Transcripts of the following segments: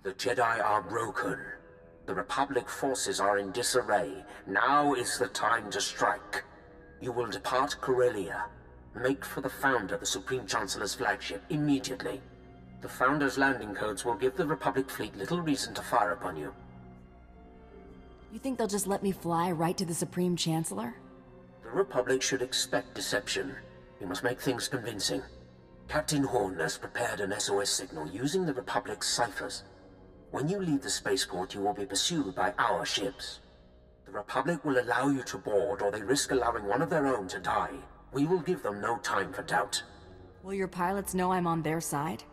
The Jedi are broken. The Republic forces are in disarray. Now is the time to strike. You will depart Corellia. Make for the Founder, the Supreme Chancellor's flagship, immediately. The Founder's landing codes will give the Republic fleet little reason to fire upon you. You think they'll just let me fly right to the Supreme Chancellor? The Republic should expect deception. You must make things convincing. Captain Horn has prepared an SOS signal using the Republic's ciphers. When you leave the spaceport, you will be pursued by our ships. The Republic will allow you to board, or they risk allowing one of their own to die. We will give them no time for doubt. Will your pilots know I'm on their side?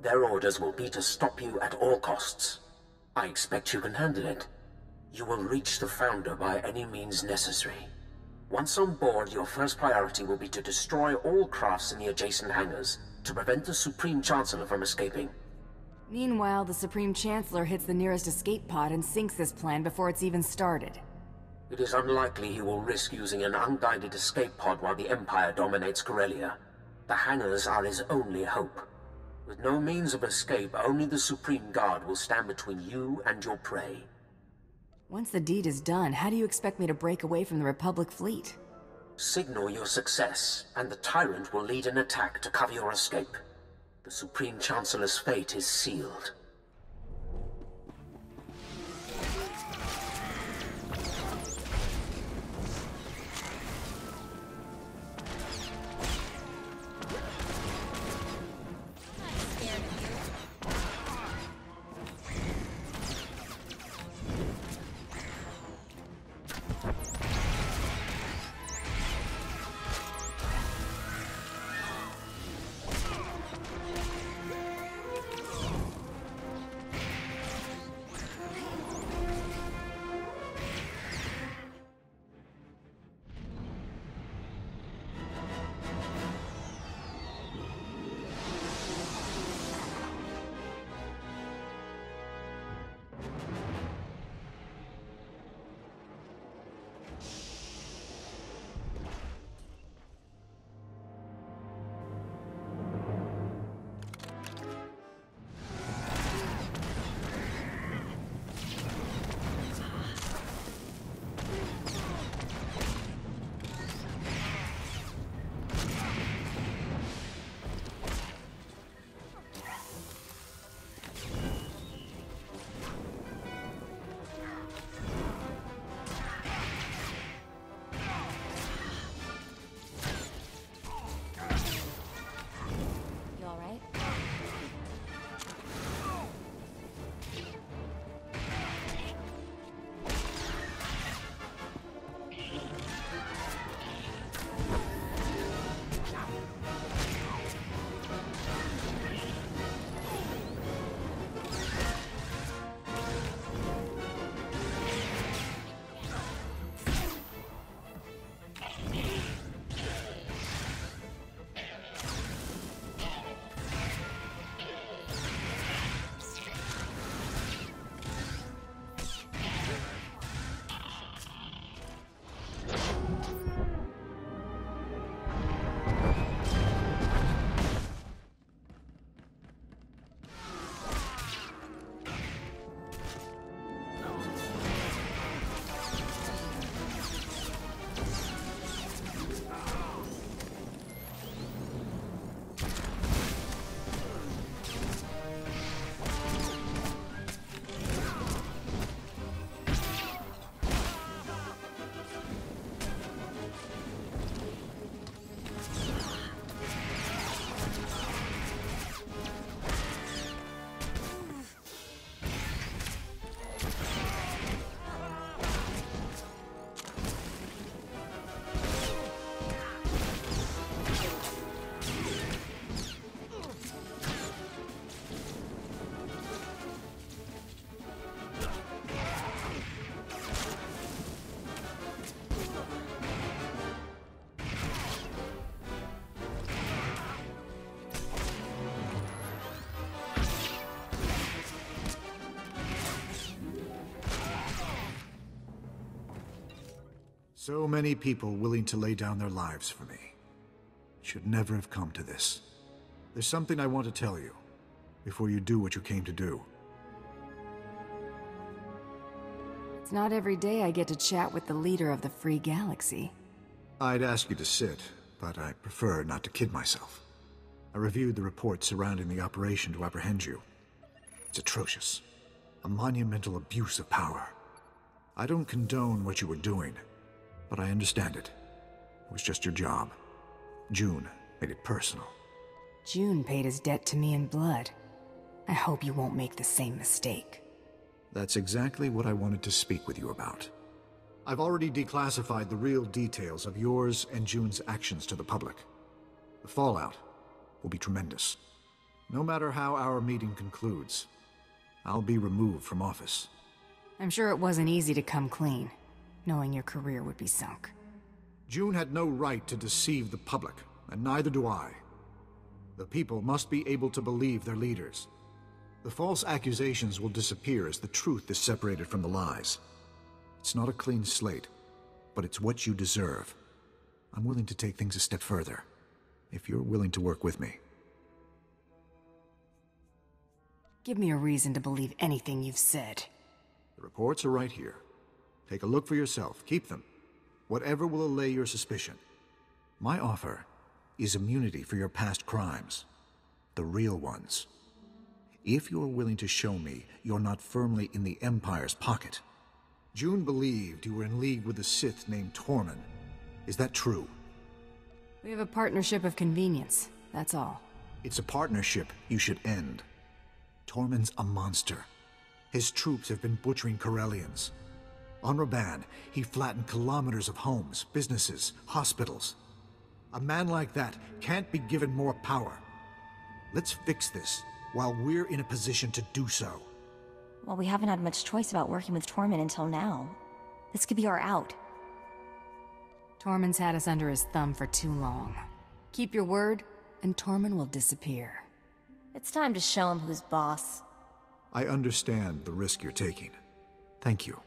Their orders will be to stop you at all costs. I expect you can handle it. You will reach the Founder by any means necessary. Once on board, your first priority will be to destroy all crafts in the adjacent hangars, to prevent the Supreme Chancellor from escaping. Meanwhile, the Supreme Chancellor hits the nearest escape pod and sinks this plan before it's even started. It is unlikely he will risk using an unguided escape pod while the Empire dominates Corellia. The hangars are his only hope. With no means of escape, only the Supreme Guard will stand between you and your prey. Once the deed is done, how do you expect me to break away from the Republic fleet? Signal your success, and the Tyrant will lead an attack to cover your escape. The Supreme Chancellor's fate is sealed. So many people willing to lay down their lives for me. It should never have come to this. There's something I want to tell you, before you do what you came to do. not every day I get to chat with the leader of the Free Galaxy. I'd ask you to sit, but I prefer not to kid myself. I reviewed the reports surrounding the operation to apprehend you. It's atrocious. A monumental abuse of power. I don't condone what you were doing, but I understand it. It was just your job. June made it personal. June paid his debt to me in blood. I hope you won't make the same mistake. That's exactly what I wanted to speak with you about. I've already declassified the real details of yours and June's actions to the public. The fallout will be tremendous. No matter how our meeting concludes, I'll be removed from office. I'm sure it wasn't easy to come clean, knowing your career would be sunk. June had no right to deceive the public, and neither do I. The people must be able to believe their leaders. The false accusations will disappear as the truth is separated from the lies. It's not a clean slate, but it's what you deserve. I'm willing to take things a step further, if you're willing to work with me. Give me a reason to believe anything you've said. The reports are right here. Take a look for yourself. Keep them. Whatever will allay your suspicion. My offer is immunity for your past crimes. The real ones. If you're willing to show me you're not firmly in the Empire's pocket. June believed you were in league with a Sith named Tormund. Is that true? We have a partnership of convenience, that's all. It's a partnership you should end. Tormund's a monster. His troops have been butchering Corellians. On Raban, he flattened kilometers of homes, businesses, hospitals. A man like that can't be given more power. Let's fix this while we're in a position to do so. Well, we haven't had much choice about working with Tormund until now. This could be our out. Tormund's had us under his thumb for too long. Keep your word, and Tormund will disappear. It's time to show him who's boss. I understand the risk you're taking. Thank you.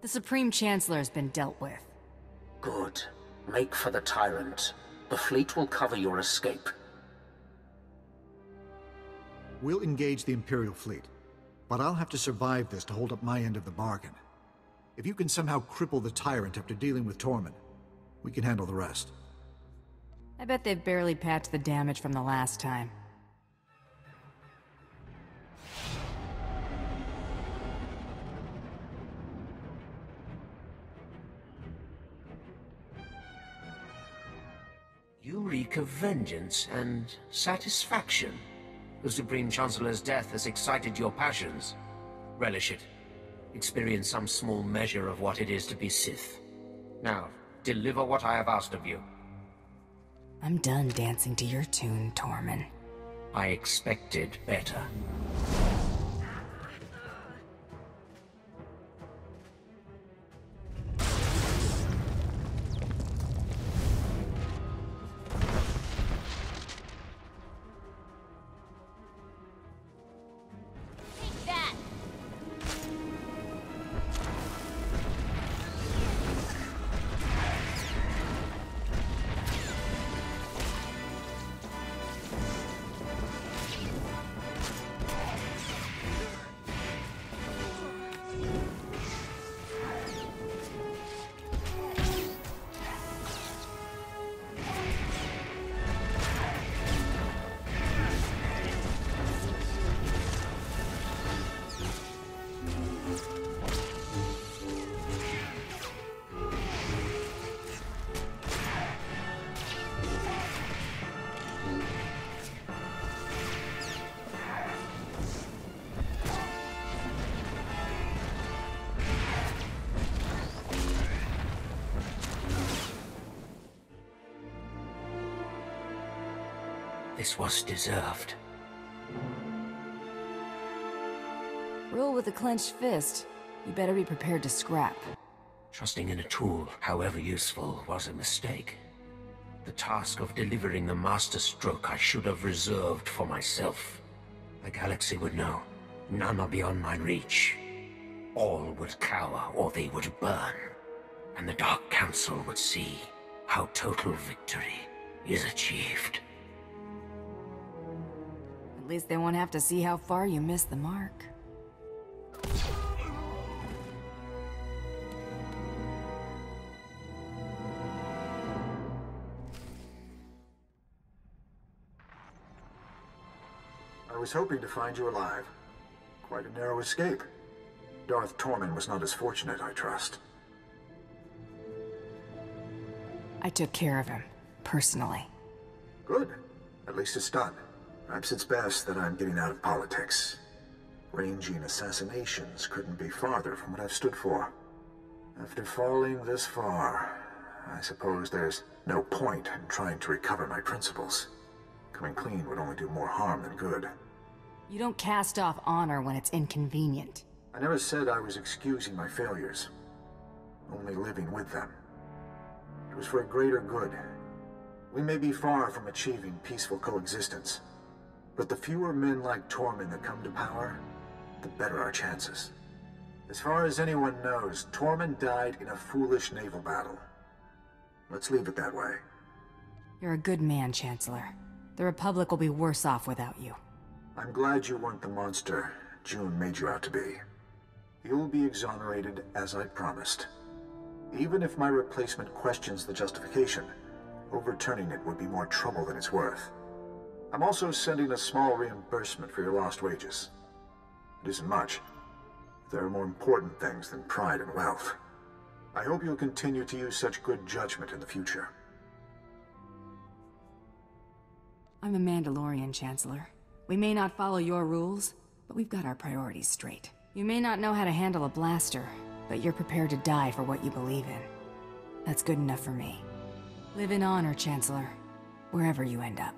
The Supreme Chancellor has been dealt with. Good. Make for the Tyrant. The fleet will cover your escape. We'll engage the Imperial fleet, but I'll have to survive this to hold up my end of the bargain. If you can somehow cripple the Tyrant after dealing with Tormund, we can handle the rest. I bet they've barely patched the damage from the last time. You reek of vengeance and satisfaction. The Supreme Chancellor's death has excited your passions. Relish it. Experience some small measure of what it is to be Sith. Now, deliver what I have asked of you. I'm done dancing to your tune, Tormund. I expected better. This was deserved. Rule with a clenched fist. You better be prepared to scrap. Trusting in a tool, however useful, was a mistake. The task of delivering the master stroke I should have reserved for myself. The galaxy would know. None are beyond my reach. All would cower or they would burn. And the Dark Council would see how total victory is achieved. At least they won't have to see how far you missed the mark. was hoping to find you alive. Quite a narrow escape. Darth Tormund was not as fortunate, I trust. I took care of him, personally. Good. At least it's done. Perhaps it's best that I'm getting out of politics. Ranging assassinations couldn't be farther from what I've stood for. After falling this far, I suppose there's no point in trying to recover my principles. Coming clean would only do more harm than good. You don't cast off honor when it's inconvenient. I never said I was excusing my failures, only living with them. It was for a greater good. We may be far from achieving peaceful coexistence, but the fewer men like Tormund that come to power, the better our chances. As far as anyone knows, Tormund died in a foolish naval battle. Let's leave it that way. You're a good man, Chancellor. The Republic will be worse off without you. I'm glad you weren't the monster June made you out to be. You'll be exonerated as I promised. Even if my replacement questions the justification, overturning it would be more trouble than it's worth. I'm also sending a small reimbursement for your lost wages. It isn't much. There are more important things than pride and wealth. I hope you'll continue to use such good judgment in the future. I'm a Mandalorian, Chancellor. We may not follow your rules, but we've got our priorities straight. You may not know how to handle a blaster, but you're prepared to die for what you believe in. That's good enough for me. Live in honor, Chancellor, wherever you end up.